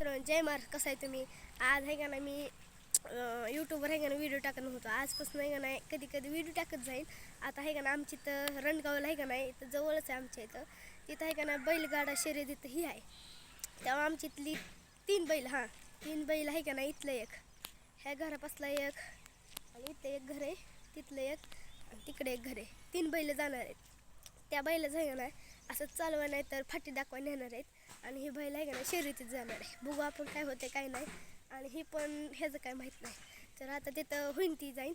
मित्रांनो जय महाराज, कसं आहे तुम्ही? आज आहे का ना मी यूट्यूबवर आहे का ना व्हिडिओ टाकत नव्हतो. आजपासून आहे का नाही कधी कधी व्हिडिओ टाकत जाईल. आता आहे का ना आमची तर रणगावला आहे का नाही इथं जवळच आहे आमच्या इथं. तिथं आहे का ना बैलगाडा शर्यत इथं ही आहे. तेव्हा आमची इथली 3 बैल, 3 बैल आहे का नाही. इथलं एक, ह्या घरापासला एक, आणि इथं एक घर आहे, तिथलं एक, आणि तिकडे एक घर आहे. 3 बैल जाणार आहेत. त्या बैलाचं आहे का नाही असं चालवा नाही तर फाटी दाखवा नेणार आहेत. आणि ही बैल आहे का नाही शर्यतीत जाणार आहे. बघू आपण काय होते काय नाही. आणि ही पण ह्याचं काय माहीत नाही. तर आता तिथं होईन ती जाईन.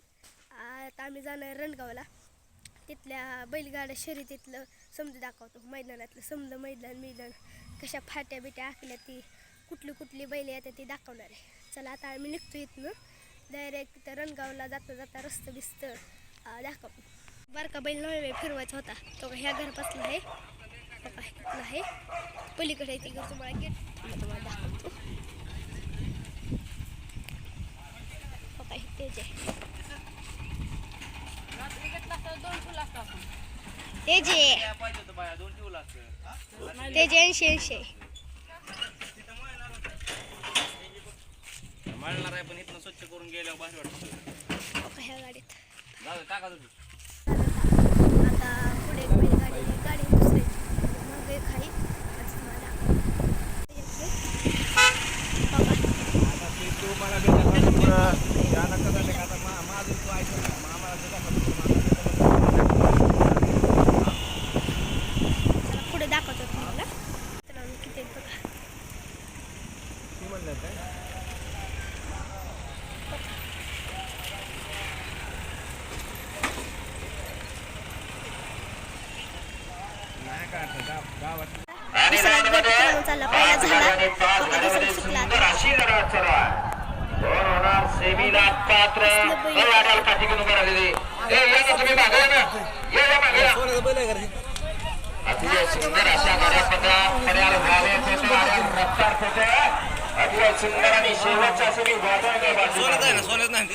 आता आम्ही जाणार रणगावला. तिथल्या बैलगाड्या शर्यतीतलं समजा दाखवतो. मैदानातलं समजा मैदान कशा फाट्या बिट्या आखल्या, ती कुठली कुठली बैल येतात ती दाखवणार आहे. चला आता आम्ही निघतो इथनं डायरेक्ट तिथं रणगावला जाता रस्तं बिस्त दाखवतो. बारका बैल नव्हे फिरवायचा होता तो ह्या घरपासला आहे. इथला आहे पलीकडे आहे ती घर. तुम्हाला गेट तुम्हाला दाखवतो. तेच आहे तेच 80 माळणार आहे. पण इथनं स्वच्छ करून गेल्यावर भारी वाटतं. ह्या गाडीत टाका तुम्ही. आता पुढे गाडी दुसरी मग एक आहे. पुढे दाखवतो तुम्हाला. तर किती बघा दुसरा गट चालला. पहिला झाला दुसरा सुटला. अतिशय सुंदर अशा अतिशय सुंदर आणि शेवटच्या सोन्यात नाही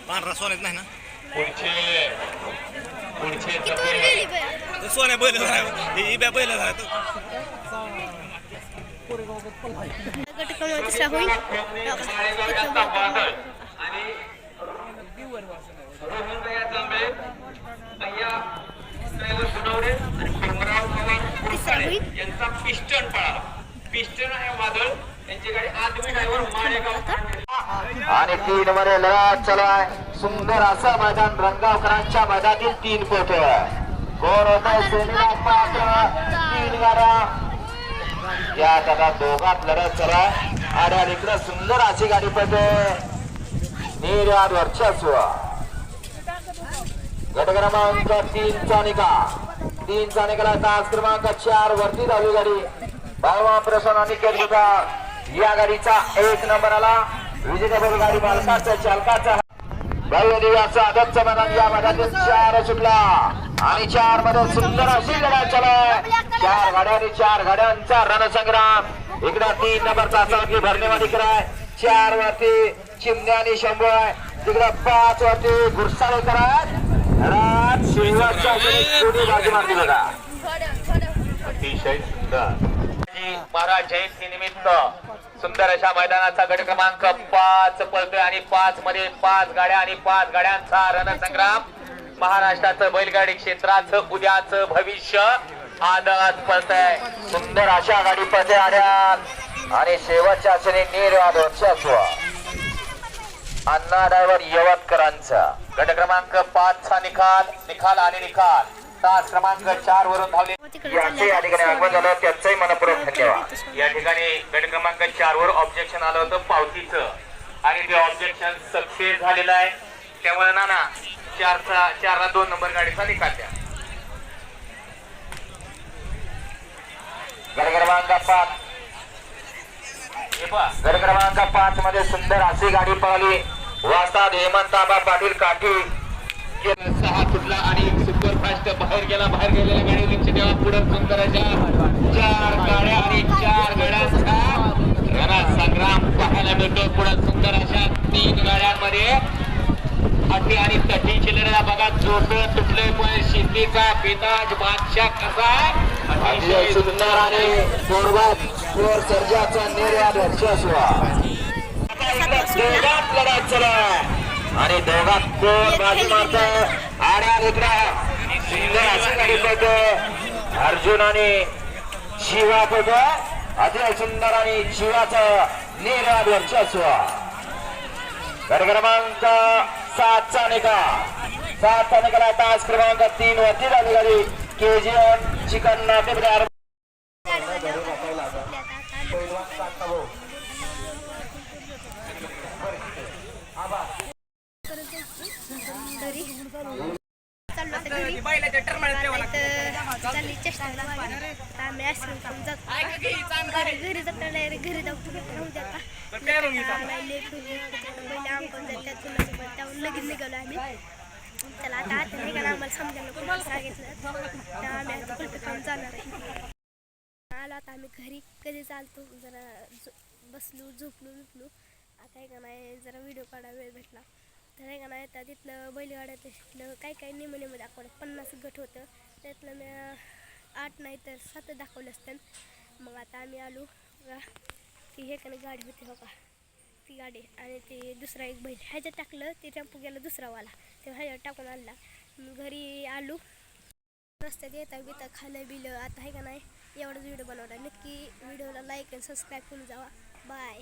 पांढरा सोन्यात नाही ना. पुढचे सोन्या बैल बैल गट क्रमांक तिसरा होईल. यांचा पिस्टन पळाला. पिस्टन आहे वादळ यांची गाडी आणि 3 मध्ये लढत चालू आहे. सुंदर असं मैदान रणगावकरांच्या मैदानातील 3 कोट. कोण होत आहे? सेमीनाथ पात्र 3 गाड्या यात आता दोघात लढत चालू आहे. आणि इकडे सुंदर अशी गाडी पडते. निर्याद वर्चस्व. गट क्रमांक 3 चा निकाल तास क्रमांक 4 वरती धावली गाडी. बाळवा प्रसन्न अनिकेत होता या गाडीचा 1 नंबर आला. विजेतेपदी गाडी मालकाचा चालकाचा भव्य दिव्याचा आदतचा मैदान या मैदानातील 4 सुटला. आणि 4 मध्ये सुंदर अशी लढाई चालू आहे. 4 गाड्यांनी 4 गाड्यांचा रणसंग्राम. इकडे 3 नंबरचा सारखी भरणेवाडी कराय. 4 वरती चिमण्या आणि शंभू आहे. तिकडे 5 वरती गुरसाळे कराय. शेवटच्या बाजी मारली बघा. अतिशय सुंदर महाराज जयंती निमित्त सुंदर अशा मैदानाचा गट क्रमांक 5 पळतोय. आणि 5 मध्ये 5 गाड्या आणि 5 गाड्यांचा रणसंग्राम. महाराष्ट्राचं बैलगाडी क्षेत्राचं उद्याचं भविष्य आदत पळतंय. सुंदर अशा गाडी पळते आड्यात. आणि शेवटच्या क्षणी निर्वाद वर्चस्व अण्णा ड्रायव्हर यवतकरांचा. गट क्रमांक 5 चा निकाल तास क्रमांक 4 वरून धावले. याचे या ठिकाणी आगमन झालं त्याचंही मनपूर्वक धन्यवाद. या ठिकाणी गट क्रमांक 4 वर ऑब्जेक्शन आलं होतं पावतीचं. आणि ते ऑब्जेक्शन सक्सेस झालेलं आहे. त्यामुळे ना 4 ला 2 नंबर गाडीचा निकाल द्या. गट क्रमांक 5 मध्ये सुंदर अशी गाडी पळाली. वास्ताद हेमंताबा पाटील काठी 6 फुटला आणि सुपरफास्ट बाहेर गेलेल्या गाडी लक्ष ठेवा. पुढे सुंदर अशा 4 गाड्या आणि 4 गाड्यांचा रणसंग्राम पाहायला मिळतो. पुढे सुंदर अशा 3 गाड्यांमध्ये अटी आणि तटीची लढत बघा. जोट तुटले पण शिंदीचा बेताज बादशाह कसा अतिशय सुंदर आणि पोर सर्जाचा निर्यात वर्चस्व आता इकडे दोघात लढाई चालू आहे आणि दोघात कोण बाजू मारत आड्या उतरा सुंदर अशी गाडी पळतो अर्जुन आणि शिवा पळतो अतिशय सुंदर आणि शिवाचं निर्यात वर्चस्व गट क्रमांक 7चा निकाल तास क्रमांक 3 वरती झाली गाडी KGM चिकन नाटे घरी जाता डायरेक्ट घरी जाऊ लगेच निघालो आम्ही त्याला आता नाही का आम्हाला समजायला कुठं सांगितलं आम्ही आता कुठं काम जाणार आहे आलो आता आम्ही घरी कधी चालतो जरा बसलो झोपलो आता आहे का नाही जरा व्हिडिओ काढा वेळ भेटला तर आहे का नाही आता तिथलं बैलगाड्यातलं काही नियम दाखवलं 50 गट होतं त्यातलं मी 8 नाही तर 7 दाखवलं असतं मग आता आम्ही आलो ती हे का गाडी होती हो का ती गाडी आणि ते दुसरा एक बैल ह्याच्यात टाकलं ते टेम्पो गेला दुसरावाला तेव्हा ह्याच्यावर टाकून आणला घरी आलो रस्त्यात येता खाल्लं बिलं आता आहे का नाही एवढंच व्हिडिओ बनवला नक्की व्हिडिओला लाईक आणि सबस्क्राईब करून जावा बाय